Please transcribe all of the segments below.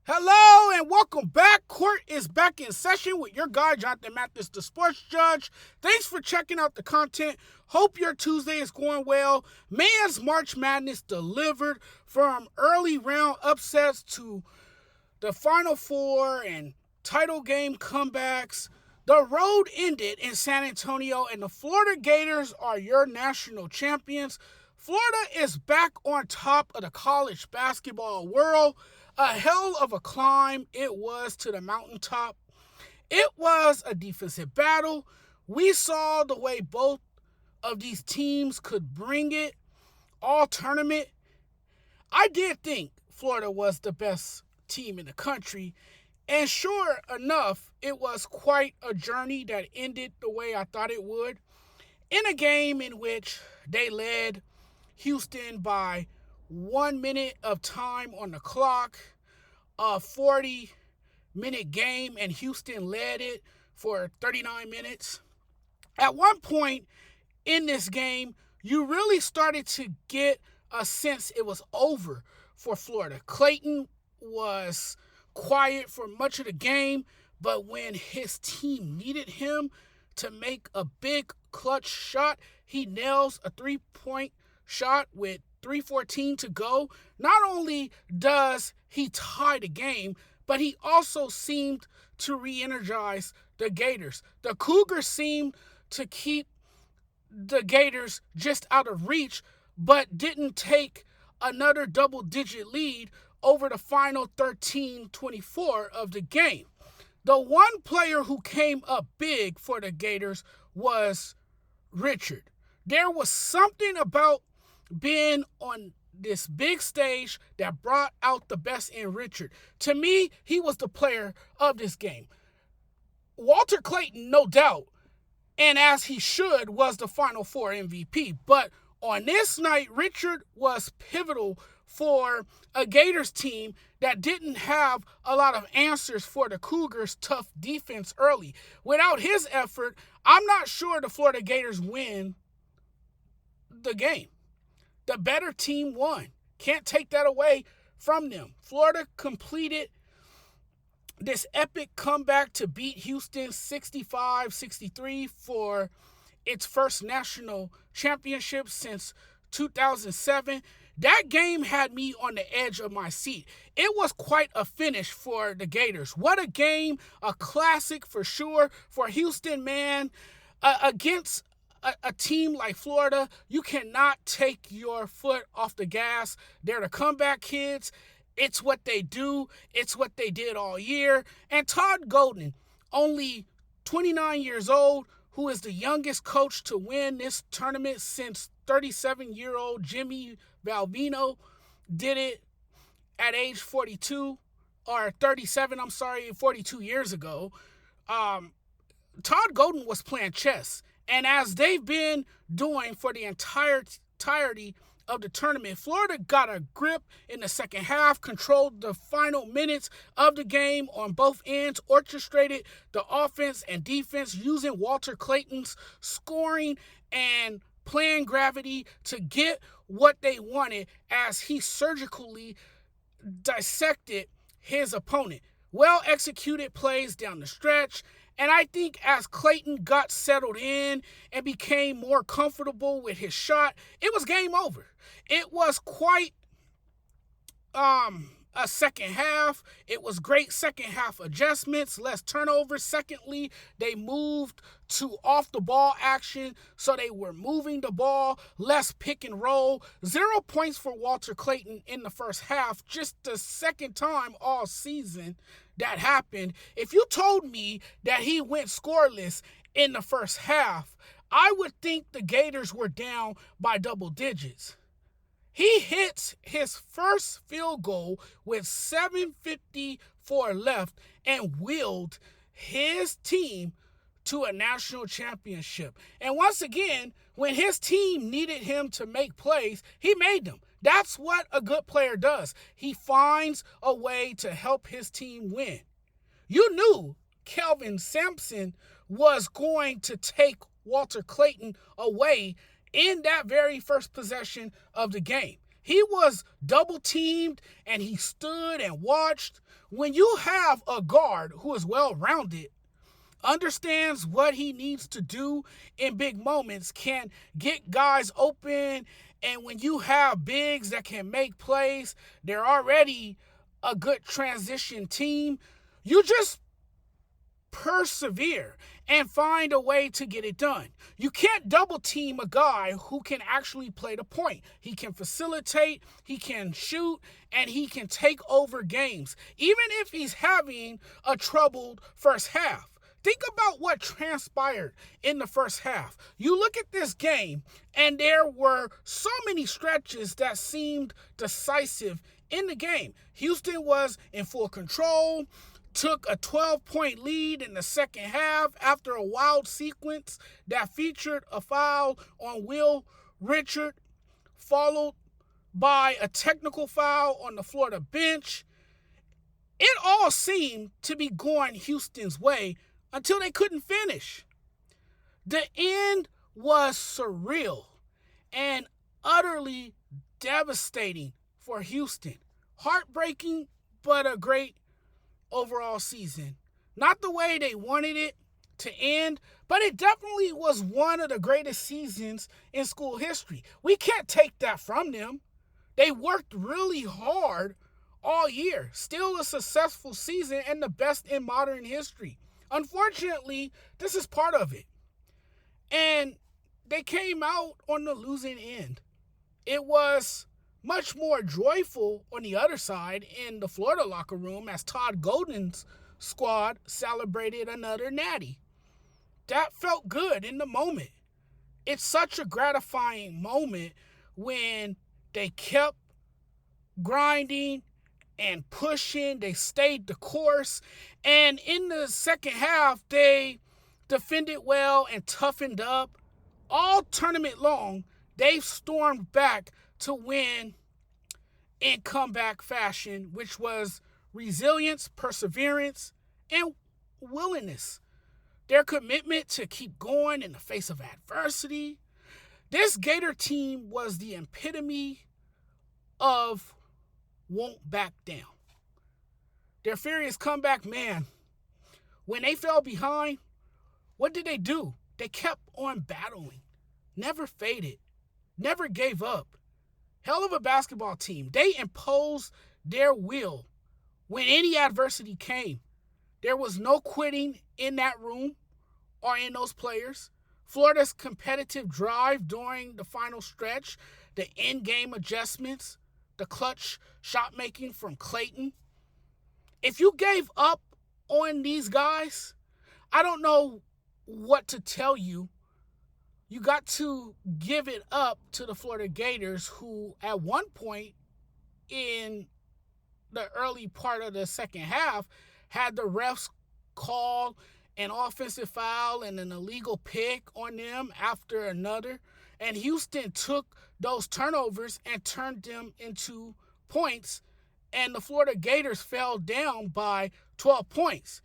Hello and welcome back. Court is back in session with your guy, Jonathan Mathis, the sports judge. Thanks for checking out the content. Hope your Tuesday is going well. Man's March Madness delivered from early round upsets to the Final Four and title game comebacks. The road ended in San Antonio, and the Florida Gators are your national champions. Florida is back on top of the college basketball world. A hell of a climb it was to the mountaintop. It was a defensive battle. We saw the way both of these teams could bring it all tournament. I did think Florida was the best team in the country, and sure enough, it was quite a journey that ended the way I thought it would. In a game in which they led Houston by 1 minute of time on the clock, a 40-minute game, and Houston led it for 39 minutes. At one point in this game, you really started to get a sense it was over for Florida. Clayton was quiet for much of the game, but when his team needed him to make a big clutch shot, he nails a three-point shot with 3:14 to go. Not only does he tie the game, but he also seemed to re-energize the Gators. The Cougars seemed to keep the Gators just out of reach, but didn't take another double-digit lead over the final 13-24 of the game. The one player who came up big for the Gators was Richard. There was something about being on this big stage that brought out the best in Richard. To me, he was the player of this game. Walter Clayton, no doubt, and as he should, was the Final Four MVP. But on this night, Richard was pivotal for a Gators team that didn't have a lot of answers for the Cougars' tough defense early. Without his effort, I'm not sure the Florida Gators win the game. The better team won. Can't take that away from them. Florida completed this epic comeback to beat Houston 65-63 for its first national championship since 2007. That game had me on the edge of my seat. It was quite a finish for the Gators. What a game, a classic for sure for Houston, man. Against a team like Florida, you cannot take your foot off the gas. They're the comeback kids. It's what they do. It's what they did all year. And Todd Golden, only 29 years old, who is the youngest coach to win this tournament since 37-year-old Jimmy Valvino did it at age 42, or 37, 42 years ago. Todd Golden was playing chess. And as they've been doing for the entirety of the tournament, Florida got a grip in the second half, controlled the final minutes of the game on both ends, orchestrated the offense and defense using Walter Clayton's scoring and playing gravity to get what they wanted as he surgically dissected his opponent. Well-executed plays down the stretch. And I think as Clayton got settled in and became more comfortable with his shot, it was game over. It was quite a second half. It was great second half adjustments, less turnovers. Secondly, they moved to off the ball action, so they were moving the ball, less pick and roll. 0 points for Walter Clayton in the first half, just the second time all season that happened. If you told me that he went scoreless in the first half, I would think the Gators were down by double digits. He hits his first field goal with 7:54 left and willed his team to a national championship. And once again, when his team needed him to make plays, he made them. That's what a good player does. He finds a way to help his team win. You knew Kelvin Sampson was going to take Walter Clayton away in that very first possession of the game. He was double teamed and he stood and watched. When you have a guard who is well-rounded, understands what he needs to do in big moments, can get guys open, and when you have bigs that can make plays, they're already a good transition team. You just persevere and find a way to get it done. You can't double team a guy who can actually play the point. He can facilitate, he can shoot, and he can take over games, even if he's having a troubled first half. Think about what transpired in the first half. You look at this game, and there were so many stretches that seemed decisive in the game. Houston was in full control, took a 12-point lead in the second half after a wild sequence that featured a foul on Will Richard, followed by a technical foul on the Florida bench. It all seemed to be going Houston's way until they couldn't finish. The end was surreal and utterly devastating for Houston. Heartbreaking, but a great overall season. Not the way they wanted it to end, but it definitely was one of the greatest seasons in school history. We can't take that from them. They worked really hard all year. Still a successful season and the best in modern history. Unfortunately, this is part of it. And they came out on the losing end. It was much more joyful on the other side in the Florida locker room as Todd Golden's squad celebrated another natty. That felt good in the moment. It's such a gratifying moment when they kept grinding and pushing. They stayed the course. And in the second half, they defended well and toughened up. All tournament long, they've stormed back to win in comeback fashion, which was resilience, perseverance, and willingness. Their commitment to keep going in the face of adversity. This Gator team was the epitome of won't back down. Their furious comeback, man, when they fell behind, what did they do? They kept on battling, never faded, never gave up. Hell of a basketball team. They imposed their will when any adversity came. There was no quitting in that room or in those players. Florida's competitive drive during the final stretch, the in-game adjustments, the clutch shot making from Clayton. If you gave up on these guys, I don't know what to tell you. You got to give it up to the Florida Gators, who at one point in the early part of the second half had the refs call an offensive foul and an illegal pick on them after another. And Houston took those turnovers and turned them into points. And the Florida Gators fell down by 12 points.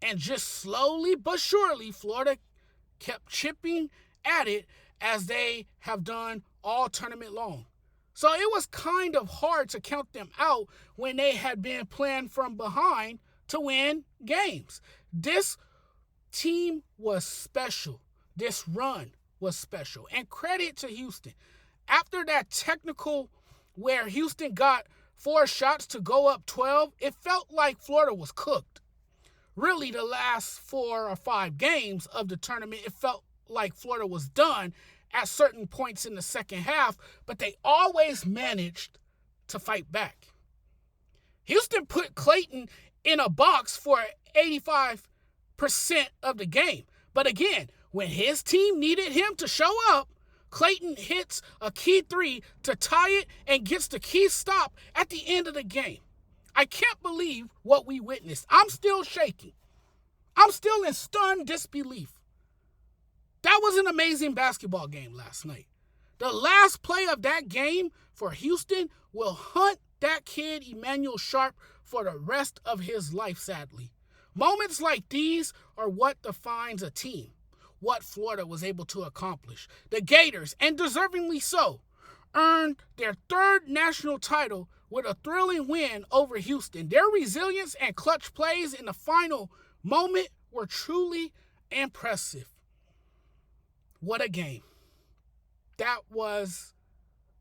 And just slowly but surely, Florida kept chipping at it as they have done all tournament long. So it was kind of hard to count them out when they had been playing from behind to win games. This team was special. This run was special. And credit to Houston. After that technical where Houston got 4 shots to go up 12, it felt like Florida was cooked. Really, the last 4 or 5 games of the tournament, it felt like Florida was done at certain points in the second half, but they always managed to fight back. Houston put Clayton in a box for 85% of the game. But again, when his team needed him to show up, Clayton hits a key 3 to tie it and gets the key stop at the end of the game. I can't believe what we witnessed. I'm still shaking. I'm still in stunned disbelief. That was an amazing basketball game last night. The last play of that game for Houston will haunt that kid Emmanuel Sharp for the rest of his life, sadly. Moments like these are what defines a team, what Florida was able to accomplish. The Gators, and deservingly so, earned their third national title with a thrilling win over Houston. Their resilience and clutch plays in the final moment were truly impressive. What a game. That was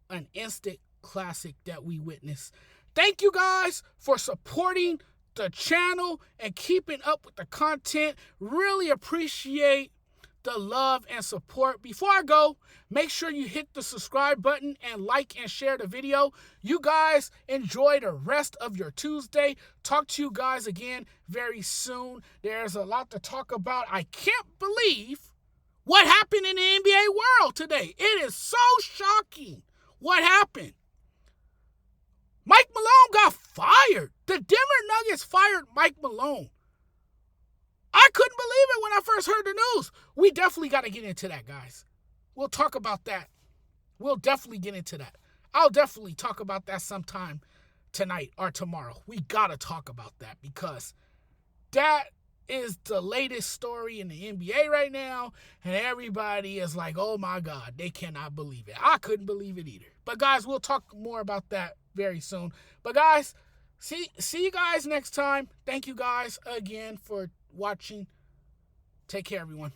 an instant classic that we witnessed. Thank you guys for supporting the channel and keeping up with the content. Really appreciate the love and support. Before I go, make sure you hit the subscribe button and like and share the video. You guys enjoy the rest of your Tuesday. Talk to you guys again very soon. There's a lot to talk about. I can't believe what happened in the NBA world today. It is so shocking what happened. Mike Malone got fired. The Denver Nuggets fired Mike Malone. I couldn't believe it when I first heard the news. We definitely got to get into that, guys. We'll talk about that. We'll definitely get into that. I'll definitely talk about that sometime tonight or tomorrow. We got to talk about that because that is the latest story in the NBA right now, and everybody is like, oh my God, they cannot believe it. I couldn't believe it either. But guys, we'll talk more about that very soon. But guys, see you guys next time. Thank you guys again for watching. Take care, everyone.